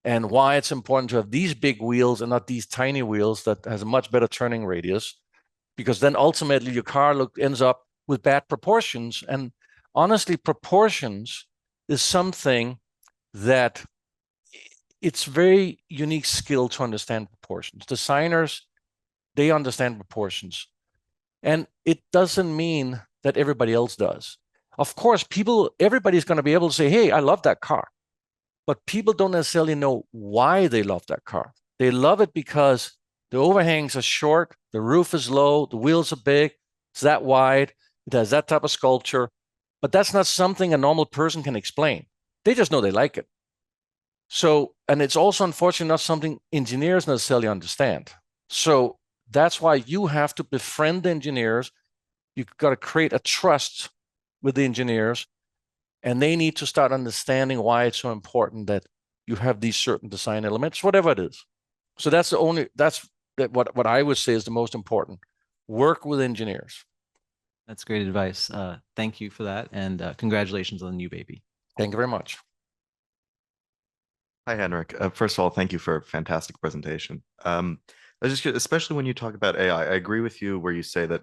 And why it's important to have these big wheels and not these tiny wheels that has a much better turning radius, because then ultimately your car ends up with bad proportions. And honestly, proportions is something that it's very unique skill to understand proportions. Designers, they understand proportions. And it doesn't mean that everybody else does. Of course, everybody's going to be able to say, hey, I love that car. But people don't necessarily know why they love that car. They love it because the overhangs are short, the roof is low, the wheels are big, it's that wide, it has that type of sculpture. But that's not something a normal person can explain. They just know they like it. So, and it's also unfortunately not something engineers necessarily understand. So that's why you have to befriend the engineers. You've got to create a trust with the engineers, and they need to start understanding why it's so important that you have these certain design elements, whatever it is. So that's what I would say is the most important. Work with engineers. That's great advice. Thank you for that. And congratulations on the new baby. Thank you very much. Hi, Henrik. First of all, thank you for a fantastic presentation. I was just curious, especially when you talk about AI, I agree with you where you say that,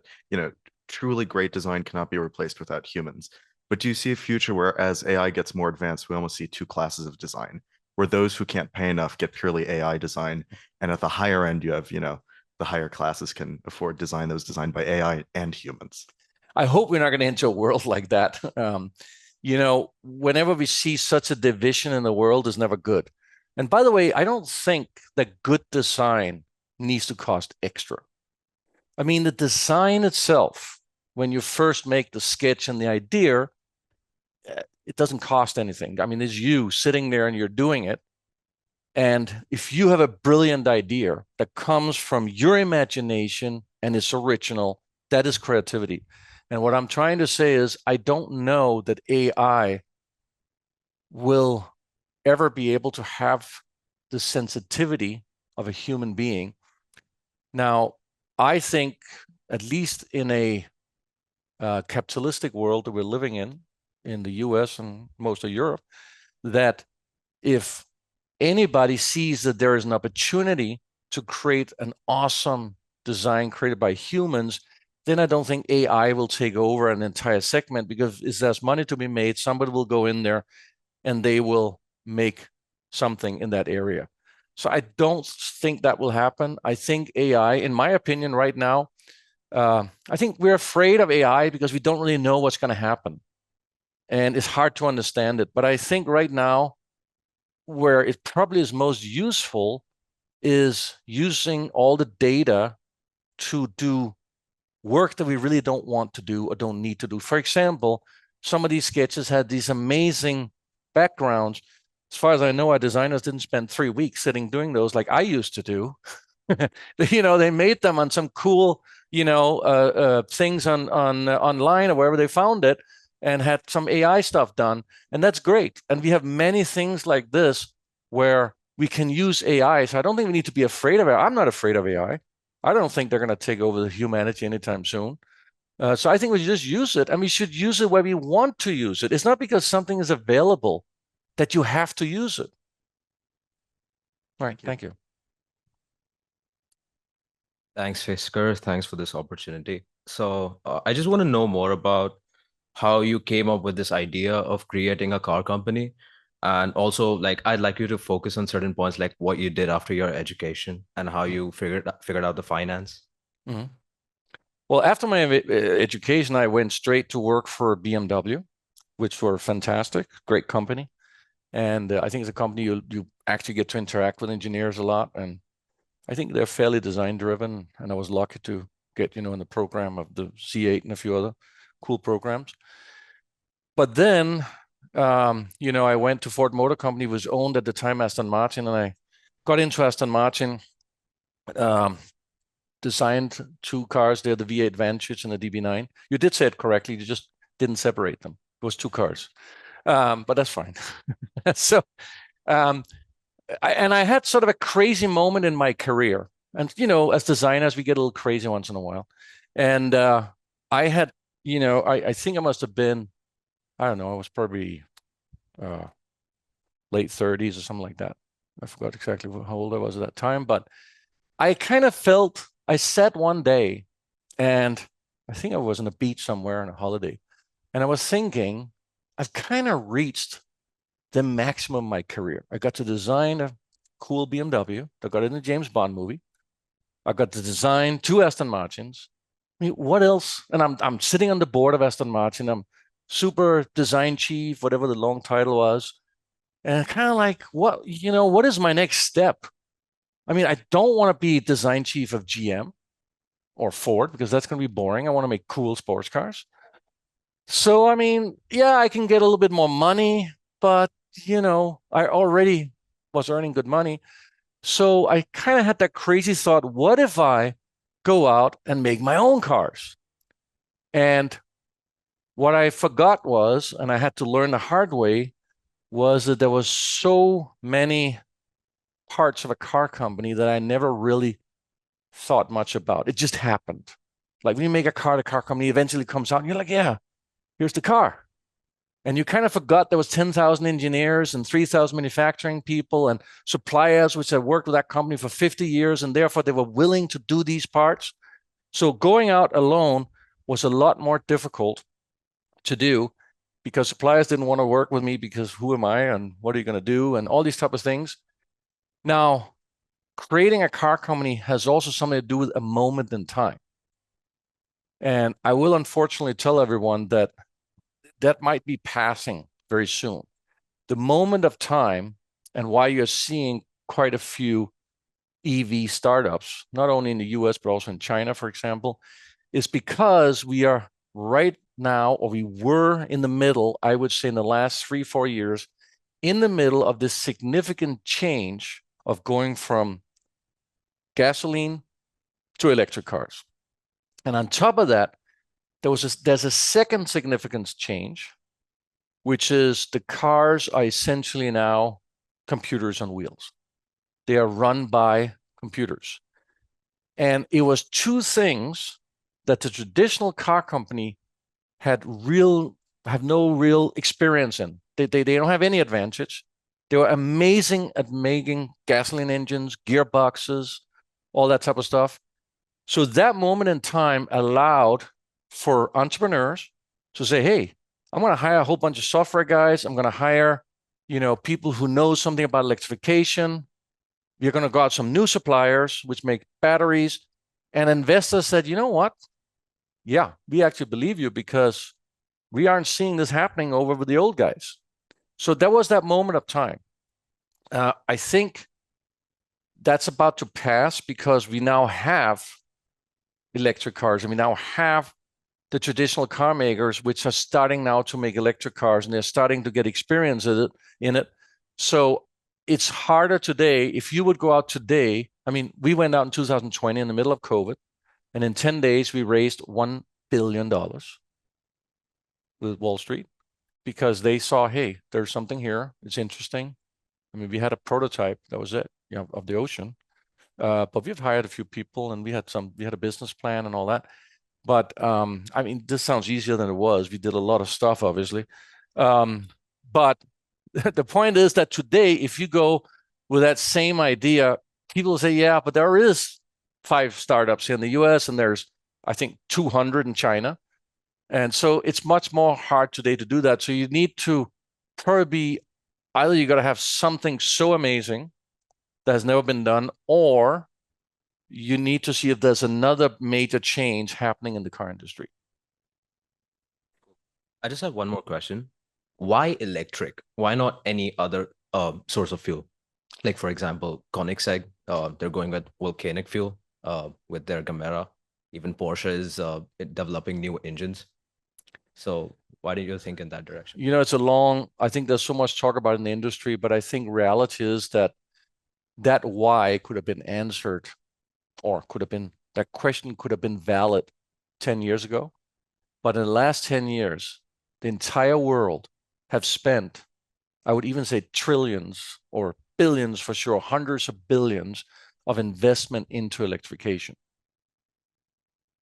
truly great design cannot be replaced without humans. But do you see a future where as AI gets more advanced, we almost see 2 classes of design, where those who can't pay enough get purely AI design, and at the higher end, you have, the higher classes can afford design that was designed by AI and humans? I hope we're not going to enter a world like that. Whenever we see such a division in the world is never good. And by the way, I don't think that good design needs to cost extra. I mean, the design itself, when you first make the sketch and the idea, it doesn't cost anything. I mean, it's you sitting there and you're doing it. And if you have a brilliant idea that comes from your imagination and it's original, that is creativity. And what I'm trying to say is, I don't know that AI will ever be able to have the sensitivity of a human being. Now, I think, at least in a capitalistic world that we're living in the US and most of Europe, that if anybody sees that there is an opportunity to create an awesome design created by humans, then I don't think AI will take over an entire segment, because if there's money to be made, somebody will go in there and they will make something in that area. So I don't think that will happen. I think AI, in my opinion, right now, I think we're afraid of AI because we don't really know what's going to happen. And it's hard to understand it. But I think right now, where it probably is most useful is using all the data to do work that we really don't want to do or don't need to do. For example, some of these sketches had these amazing backgrounds. As far as I know, our designers didn't spend 3 weeks sitting doing those like I used to do. They made them on some cool, things on online or wherever they found it, and had some AI stuff done, and that's great. And we have many things like this where we can use AI. So I don't think we need to be afraid of it. I'm not afraid of AI. I don't think they're going to take over humanity anytime soon. So I think we should just use it, and we should use it where we want to use it. It's not because something is available that you have to use it. All right, thank you. Thanks, Fisker. Thanks for this opportunity. So I just want to know more about how you came up with this idea of creating a car company. And also, like, I'd like you to focus on certain points, like what you did after your education and how you figured out the finance. Mm-hmm. Well, after my education, I went straight to work for BMW, which were fantastic, great company. And I think it's a company you actually get to interact with engineers a lot. And I think they're fairly design driven. And I was lucky to get, in the program of the C8 and a few other cool programs. But then, I went to Ford Motor Company, was owned at the time Aston Martin, and I got into Aston Martin, designed 2 cars there, the V8 Vantage and the DB9. You did say it correctly, you just didn't separate them. It was 2 cars, but that's fine. So, I had sort of a crazy moment in my career. And, as designers, we get a little crazy once in a while. And I had, I think I must have been, I don't know, I was probably late 30s or something like that. I forgot exactly how old I was at that time, but I kind of felt, I sat one day and I think I was on a beach somewhere on a holiday, and I was thinking, I've kind of reached the maximum of my career. I got to design a cool BMW that got in the James Bond movie. I got to design 2 Aston Martins. I mean, what else? And I'm sitting on the board of Aston Martin. I'm super design chief, whatever the long title was. And kind of like, what is my next step? I mean, I don't want to be design chief of GM or Ford because that's going to be boring. I want to make cool sports cars. So, I mean, yeah, I can get a little bit more money, but, I already was earning good money. So I kind of had that crazy thought, what if I go out and make my own cars? And what I forgot was, and I had to learn the hard way, was that there was so many parts of a car company that I never really thought much about. It just happened. Like when you make a car, the car company eventually comes out and you're like, yeah, here's the car. And you kind of forgot there was 10,000 engineers and 3,000 manufacturing people and suppliers, which had worked with that company for 50 years. And therefore they were willing to do these parts. So going out alone was a lot more difficult to do because suppliers didn't want to work with me because who am I and what are you going to do and all these type of things. Now, creating a car company has also something to do with a moment in time. And I will unfortunately tell everyone that might be passing very soon. The moment of time and why you're seeing quite a few EV startups, not only in the US, but also in China, for example, is because we are right now, or we were in the middle, I would say in the last 3-4 years, in the middle of this significant change of going from gasoline to electric cars. And on top of that, there's a second significant change, which is the cars are essentially now computers on wheels. They are run by computers. And it was 2 things that the traditional car company have no real experience in. They don't have any advantage. They were amazing at making gasoline engines, gearboxes, all that type of stuff. So that moment in time allowed for entrepreneurs to say, hey, I'm going to hire a whole bunch of software guys. I'm going to hire, people who know something about electrification. We're going to go out some new suppliers, which make batteries. And investors said, you know what? Yeah, we actually believe you because we aren't seeing this happening over with the old guys. So that was that moment of time. I think that's about to pass because we now have electric cars and we now have the traditional car makers, which are starting now to make electric cars and they're starting to get experience in it. So it's harder today. If you would go out today, I mean, we went out in 2020 in the middle of COVID, and in 10 days, we raised $1 billion with Wall Street because they saw, hey, there's something here. It's interesting. I mean, we had a prototype. That was it, of the ocean. But we've hired a few people and we had a business plan and all that. But I mean, this sounds easier than it was. We did a lot of stuff, obviously. But the point is that today, if you go with that same idea, people say, yeah, but there is 5 startups in the US and there's, I think, 200 in China. And so it's much more hard today to do that. So you need to probably either you got to have something so amazing that has never been done, or you need to see if there's another major change happening in the car industry. I just have one more question. Why electric? Why not any other source of fuel? Like, for example, Koenigsegg, they're going with volcanic fuel with their Gamera. Even Porsche is developing new engines. So why did you think in that direction? You know, I think there's so much talk about it in the industry, but I think reality is that why could have been answered, or that question could have been valid 10 years ago. But in the last 10 years, the entire world have spent, I would even say trillions or billions for sure, hundreds of billions of investment into electrification.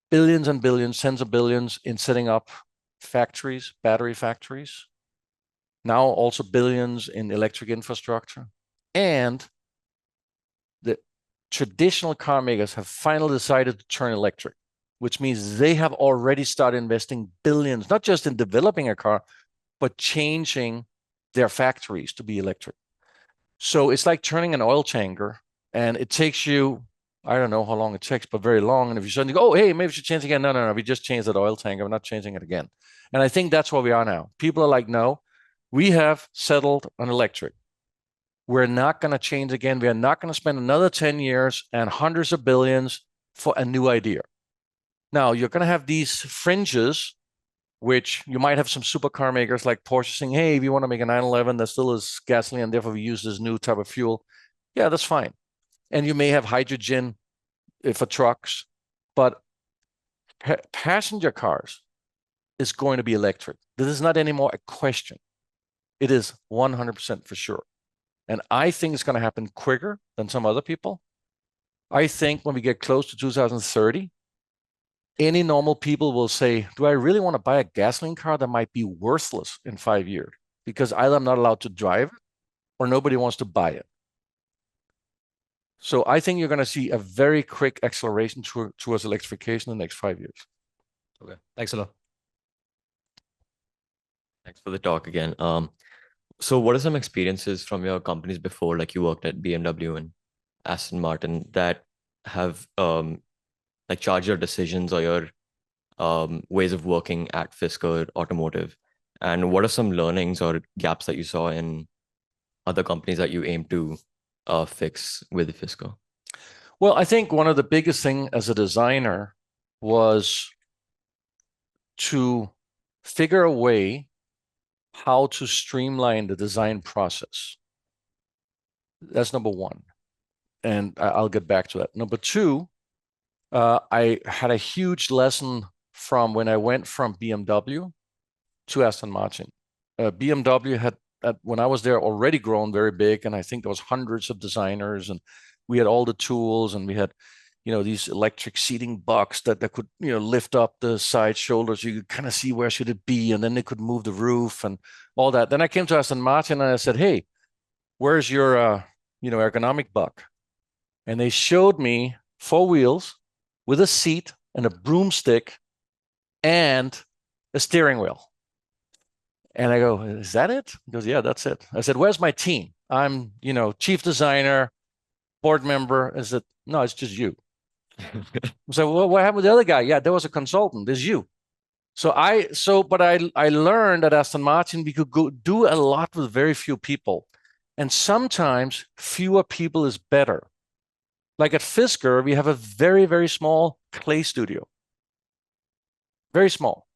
Billions and billions, tens of billions in setting up factories, battery factories. Now also billions in electric infrastructure. And the traditional car makers have finally decided to turn electric, which means they have already started investing billions, not just in developing a car, but changing their factories to be electric. So it's like turning an oil tanker, and it takes you, I don't know how long it takes, but very long. And if you suddenly go, oh, hey, maybe we should change again. No, we just changed that oil tanker. We're not changing it again. And I think that's where we are now. People are like, no, we have settled on electric. We're not going to change again. We are not going to spend another 10 years and hundreds of billions for a new idea. Now, you're going to have these fringes, which you might have some supercar makers like Porsche saying, hey, if you want to make a 911 that still is gasoline and therefore we use this new type of fuel, yeah, that's fine. And you may have hydrogen for trucks, but passenger cars is going to be electric. This is not anymore a question. It is 100% for sure. And I think it's going to happen quicker than some other people. I think when we get close to 2030, any normal people will say, do I really want to buy a gasoline car that might be worthless in 5 years? Because either I'm not allowed to drive it or nobody wants to buy it. So I think you're going to see a very quick acceleration towards electrification in the next 5 years. Okay, thanks a lot. Thanks for the talk again. So what are some experiences from your companies before, like you worked at BMW and Aston Martin, that have like charged your decisions or your ways of working at Fisker Automotive? And what are some learnings or gaps that you saw in other companies that you aim to fix with Fisker? Well, I think one of the biggest things as a designer was to figure a way how to streamline the design process. That's number one. And I'll get back to that. Number two, I had a huge lesson from when I went from BMW to Aston Martin. BMW had, when I was there, already grown very big, and I think there was hundreds of designers, and we had all the tools, and we had, these electric seating box that could, lift up the side shoulders. You could kind of see where should it be, and then they could move the roof and all that. Then I came to Aston Martin and I said, hey, where's your, ergonomic buck? And they showed me 4 wheels with a seat and a broomstick and a steering wheel. And I go, is that it? He goes, yeah, that's it. I said, where's my team? I'm, chief designer. board member. I said, no, it's just you. I said, well, what happened with the other guy? Yeah, there was a consultant. There's you. But I learned at Aston Martin we could go do a lot with very few people, and sometimes fewer people is better. Like at Fisker, we have a very, very small clay studio, very small.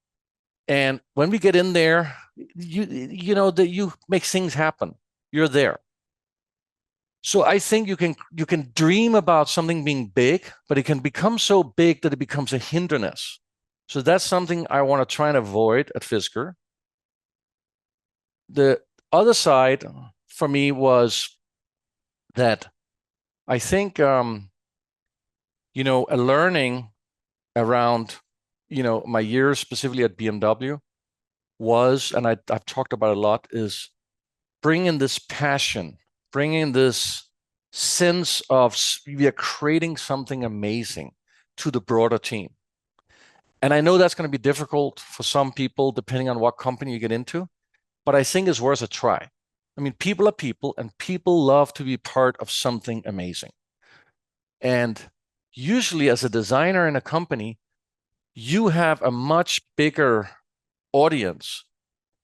And when we get in there, you know that you make things happen. You're there. So I think you can dream about something being big, but it can become so big that it becomes a hindrance. So that's something I want to try and avoid at Fisker. The other side for me was that I think, you know, a learning around, you know, my years specifically at BMW was, and I've talked about a lot, is bringing this passion, bringing this sense of we are creating something amazing to the broader team. And I know that's going to be difficult for some people, depending on what company you get into, but I think it's worth a try. I mean, people are people, and people love to be part of something amazing. And usually as a designer in a company, you have a much bigger audience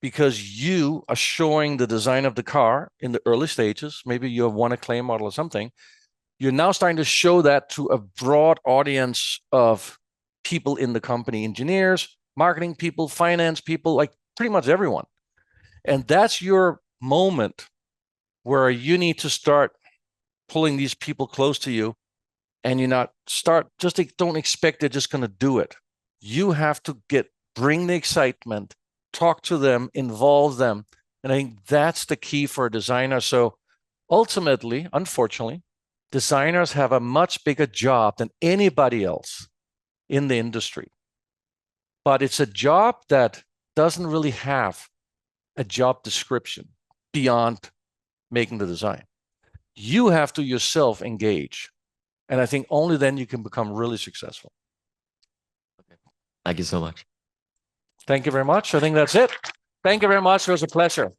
because you are showing the design of the car in the early stages. Maybe you have won a clay model or something. You're now starting to show that to a broad audience of people in the company, engineers, marketing people, finance people, like pretty much everyone. And that's your moment where you need to start pulling these people close to you, and you not start, just don't expect they're just going to do it. You have to bring the excitement, talk to them, involve them. And I think that's the key for a designer. So ultimately, unfortunately, designers have a much bigger job than anybody else in the industry. But it's a job that doesn't really have a job description beyond making the design. You have to yourself engage. And I think only then you can become really successful. Thank you so much. Thank you very much. I think that's it. Thank you very much. It was a pleasure.